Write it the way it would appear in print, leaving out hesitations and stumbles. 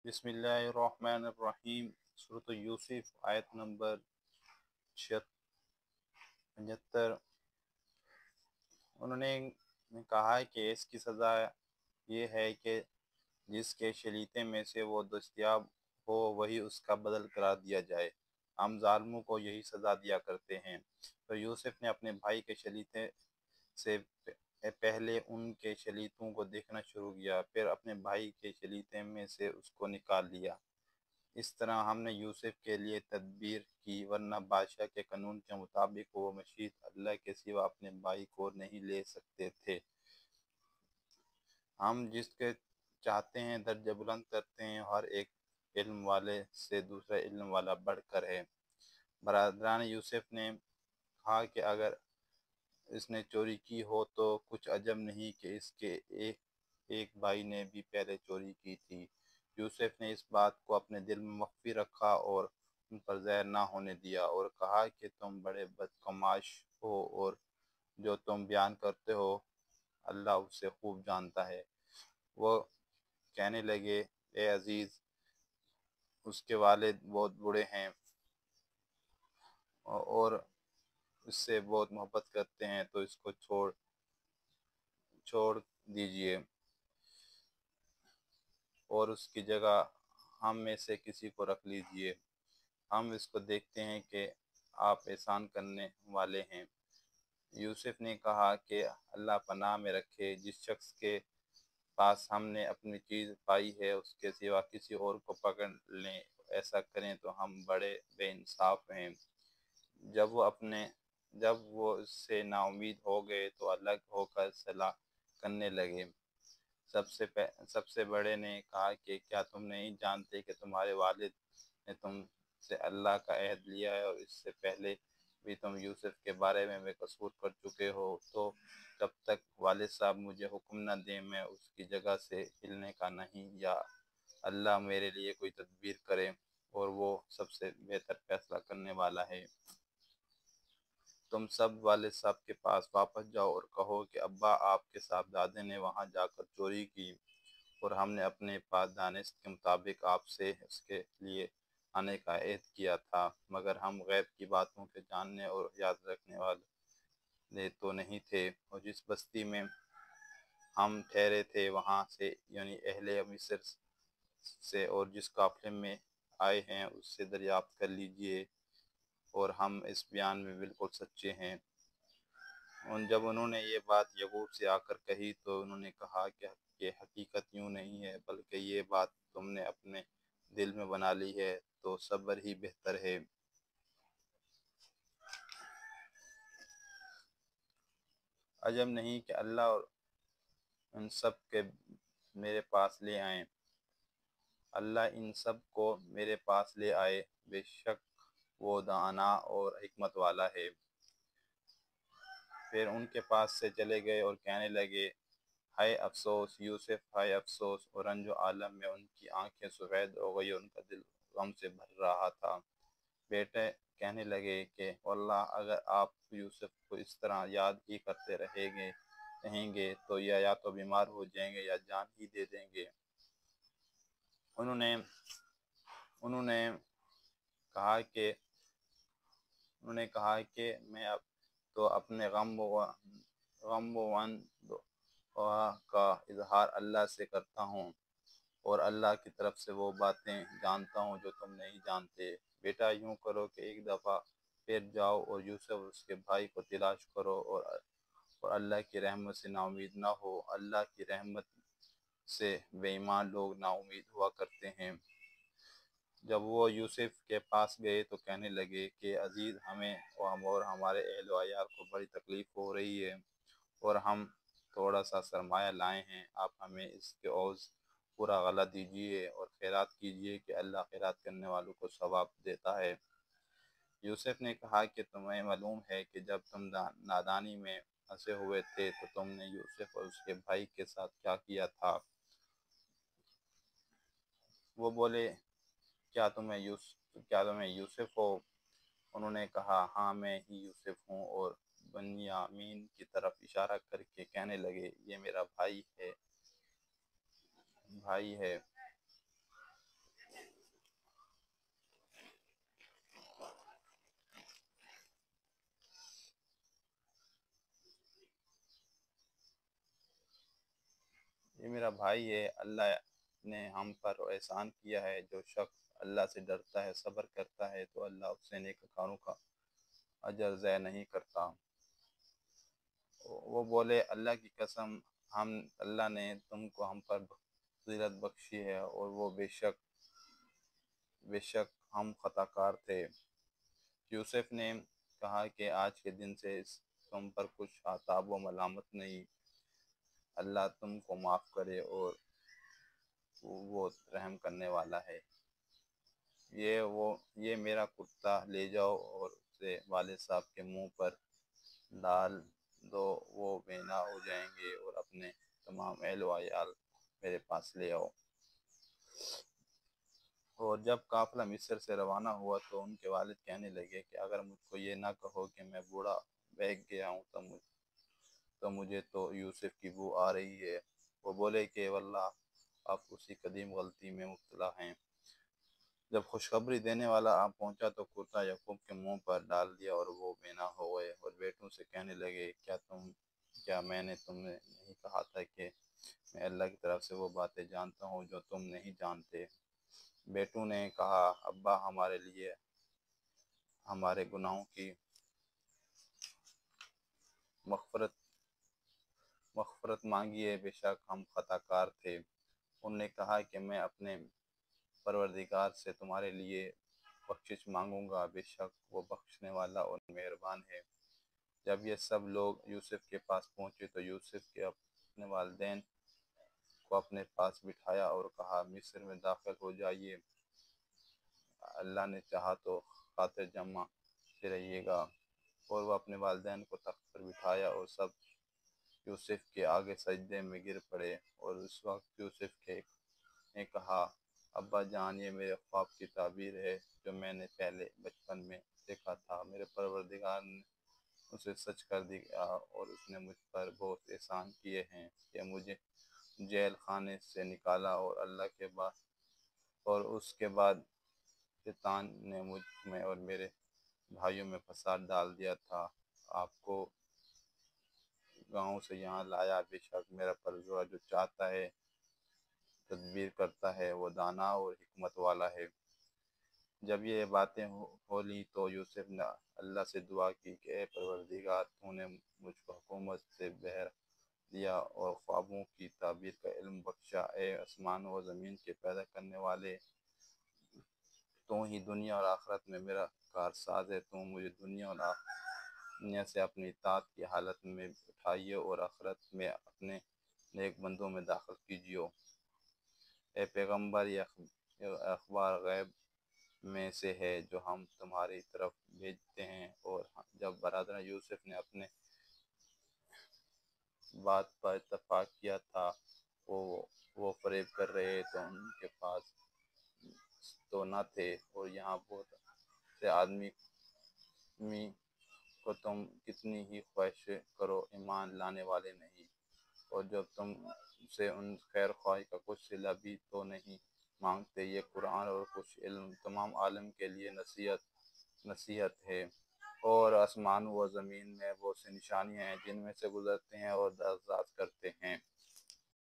بسم اللہ الرحمن الرحیم۔ سورۃ یوسف آیت نمبر 75۔ انہوں نے کہا کہ اس کی سزا یہ ہے کہ جس کے شلیتے میں سے وہ دستیاب ہو وہی اس کا بدل قرار دیا جائے۔ ہم ظالموں کو یہی سزا دیا کرتے ہیں۔ تو یوسف نے اپنے بھائی کے شلیتے سے پہلے ان کے شلیتوں کو دیکھنا شروع کیا، پھر اپنے بھائی کے شلیتے میں سے اس کو نکال لیا۔ اس طرح ہم نے یوسف کے لیے تدبیر کی، ورنہ بادشاہ کے قانون کے مطابق وہ مشیت اللہ کے سوا اپنے بھائی کو نہیں لے سکتے تھے۔ ہم جس کے چاہتے ہیں درجہ بلند کرتے ہیں، ہر ایک علم والے سے دوسرا علم والا بڑھ کر ہے۔ برادران یوسف نے کہا کہ اگر اس نے چوری کی ہو تو کچھ عجب نہیں کہ اس کے ایک بھائی نے بھی پہلے چوری کی تھی۔ یوسف نے اس بات کو اپنے دل میں مخفی رکھا اور ان پر ظاہر نہ ہونے دیا، اور کہا کہ تم بڑے بدقماش ہو اور جو تم بیان کرتے ہو اللہ اسے خوب جانتا ہے۔ وہ کہنے لگے، اے عزیز، اس کے والد بہت بوڑھے ہیں اور اس سے بہت محبت کرتے ہیں، تو اس کو چھوڑ دیجئے اور اس کی جگہ ہم میں سے کسی کو رکھ لیجئے۔ ہم اس کو دیکھتے ہیں کہ آپ احسان کرنے والے ہیں۔ یوسف نے کہا کہ اللہ پناہ میں رکھے، جس شخص کے پاس ہم نے اپنی چیز پائی ہے اس کے سوا کسی اور کو پکڑ لیں، ایسا کریں تو ہم بڑے بے انصاف ہیں۔ جب وہ اس سے نا امید ہو گئے تو الگ ہو کر صلح کرنے لگے۔ سب سے بڑے نے کہا کہ کیا تم نہیں جانتے کہ تمہارے والد نے تم سے اللہ کا عہد لیا ہے، اور اس سے پہلے بھی تم یوسف کے بارے میں بے قصور کر چکے ہو؟ تو جب تک والد صاحب مجھے حکم نہ دیں میں اس کی جگہ سے ہلنے کا نہیں، یا اللہ میرے لیے کوئی تدبیر کرے، اور وہ سب سے بہتر فیصلہ کرنے والا ہے۔ تم سب والد صاحب کے پاس واپس جاؤ اور کہو کہ ابا آپ کے صاحبزادے نے وہاں جا کر چوری کی، اور ہم نے اپنے پاس دانست کے مطابق آپ سے اس کے لیے آنے کا عہد کیا تھا، مگر ہم غیب کی باتوں کے جاننے اور یاد رکھنے والے تو نہیں تھے، اور جس بستی میں ہم ٹھہرے تھے وہاں سے، یعنی اہل مصر سے، اور جس قافلے میں آئے ہیں اس سے دریافت کر لیجئے، اور ہم اس بیان میں بالکل سچے ہیں۔ جب انہوں نے یہ بات یعقوب سے آ کر کہی تو انہوں نے کہا کہ یہ حقیقت یوں نہیں ہے، بلکہ یہ بات تم نے اپنے دل میں بنا لی ہے، تو صبر ہی بہتر ہے۔ عجب نہیں کہ اللہ اور ان سب کے میرے پاس لے آئیں۔ اللہ ان سب کو میرے پاس لے آئے، بے شک وہ دانا اور حکمت والا ہے۔ پھر ان کے پاس سے چلے گئے اور کہنے لگے، ہائے افسوس یوسف، ہائے افسوس، اور رنج و عالم میں ان کی آنکھیں سفید ہو گئی اور ان کا دل غم سے بھر رہا تھا۔ بیٹے کہنے لگے کہ واللہ اگر آپ یوسف کو اس طرح یاد ہی کرتے رہیں گے تو یا تو بیمار ہو جائیں گے یا جان ہی دے دیں گے۔ انہوں نے کہا کہ میں اب تو اپنے غم و اندوہ کا اظہار اللہ سے کرتا ہوں، اور اللہ کی طرف سے وہ باتیں جانتا ہوں جو تم نہیں جانتے۔ بیٹا یوں کرو کہ ایک دفعہ پھر جاؤ اور یوسف اور اس کے بھائی کو تلاش کرو، اور اللہ کی رحمت سے نا امید نہ ہو۔ اللہ کی رحمت سے بے ایمان لوگ نا امید ہوا کرتے ہیں۔ جب وہ یوسف کے پاس گئے تو کہنے لگے کہ عزیز، ہمیں اور ہمارے اہل و عیال کو بڑی تکلیف ہو رہی ہے، اور ہم تھوڑا سا سرمایہ لائے ہیں، آپ ہمیں اس کے عوض پورا غلہ دیجئے اور خیرات کیجئے کہ اللہ خیرات کرنے والوں کو ثواب دیتا ہے۔ یوسف نے کہا کہ تمہیں معلوم ہے کہ جب تم نادانی میں پھنسے ہوئے تھے تو تم نے یوسف اور اس کے بھائی کے ساتھ کیا کیا تھا۔ وہ بولے، کیا تمہیں یوسف ہو؟ انہوں نے کہا، ہاں میں ہی یوسف ہوں، اور بنیامین کی طرف اشارہ کر کے کہنے لگے، یہ میرا بھائی ہے۔ یہ میرا بھائی ہے، اللہ نے ہم پر احسان کیا ہے۔ جو شخص اللہ سے ڈرتا ہے، صبر کرتا ہے، تو اللہ اس سے نیک کاروں کا اجر ضائع نہیں کرتا۔ وہ بولے اللہ کی قسم، اللہ نے تم کو ہم پر فضیلت بخشی ہے، اور وہ بے شک ہم خطا کار تھے۔ یوسف نے کہا کہ آج کے دن سے تم پر کچھ عتاب و ملامت نہیں، اللہ تم کو معاف کرے اور وہ رحم کرنے والا ہے۔ یہ میرا کتا لے جاؤ اور اسے والد صاحب کے منہ پر ڈال دو، وہ بینا ہو جائیں گے، اور اپنے تمام اہل و عیال میرے پاس لے آؤ۔ اور جب قافلہ مصر سے روانہ ہوا تو ان کے والد کہنے لگے کہ اگر مجھ کو یہ نہ کہو کہ میں بوڑھا بہک گیا ہوں تو مجھے تو یوسف کی بو آ رہی ہے۔ وہ بولے کہ واللہ آپ اسی قدیم غلطی میں مبتلا ہیں۔ جب خوشخبری دینے والا آپ پہنچا تو کرتا یعقوب کے منہ پر ڈال دیا اور وہ بینا ہو گئے، اور بیٹوں سے کہنے لگے کیا میں نے تمہیں نہیں کہا تھا کہ میں اللہ کی طرف سے وہ باتیں جانتا ہوں جو تم نہیں جانتے؟ بیٹوں نے کہا ابا، ہمارے لیے ہمارے گناہوں کی مغفرت مانگیے، بے شک ہم خطا کار تھے۔ انہوں نے کہا کہ میں اپنے پروردگار سے تمہارے لیے بخشش مانگوں گا، بے شک وہ بخشنے والا اور مہربان ہے۔ جب یہ سب لوگ یوسف کے پاس پہنچے تو یوسف کے اپنے والدین کو اپنے پاس بٹھایا اور کہا مصر میں داخل ہو جائیے، اللہ نے چاہا تو خاطر جمع سے رہیے گا۔ اور وہ اپنے والدین کو تخت پر بٹھایا اور سب یوسف کے آگے سجدے میں گر پڑے۔ اور اس وقت یوسف نے کہا ابا جان، یہ میرے خواب کی تعبیر ہے جو میں نے پہلے بچپن میں دیکھا تھا۔ میرے پروردگار نے اسے سچ کر دیا اور اس نے مجھ پر بہت احسان کیے ہیں کہ مجھے جیل خانے سے نکالا، اور اس کے بعد شیطان نے مجھ میں اور میرے بھائیوں میں فساد ڈال دیا تھا، آپ کو گاؤں سے یہاں لایا۔ بے شک میرا پروردگار جو چاہتا ہے تدبیر کرتا ہے، وہ دانا اور حکمت والا ہے۔ جب یہ باتیں ہو لیں تو یوسف نے اللہ سے دعا کی کہ اے پروردگار، تو نے مجھ کو حکومت سے بہر دیا اور خوابوں کی تعبیر کا علم بخشا۔ اے آسمان و زمین کے پیدا کرنے والے، تو ہی دنیا اور آخرت میں میرا کارساز ہے۔ تو مجھے دنیا سے اپنی اطاعت کی حالت میں اٹھائیے اور آخرت میں اپنے نیک بندوں میں داخل کیجیے۔ اے پیغمبر، یہ اخبار غیب میں سے ہے جو ہم تمہاری طرف بھیجتے ہیں۔ اور جب برادر یوسف نے اپنے بات پر اتفاق کیا تھا، وہ فریب کر رہے تو ان کے پاس تو نہ تھے، اور یہاں بہت سے آدمی کو تم کتنی ہی خواہش کرو ایمان لانے والے نہیں، اور جب تم سے ان خیر خواہی کا کچھ صلہ بھی تو نہیں مانگتے۔ یہ قرآن اور کچھ علم تمام عالم کے لیے نصیحت ہے، اور آسمان و زمین میں بہت سی نشانیاں ہیں جن میں سے گزرتے ہیں اور دراز کرتے ہیں۔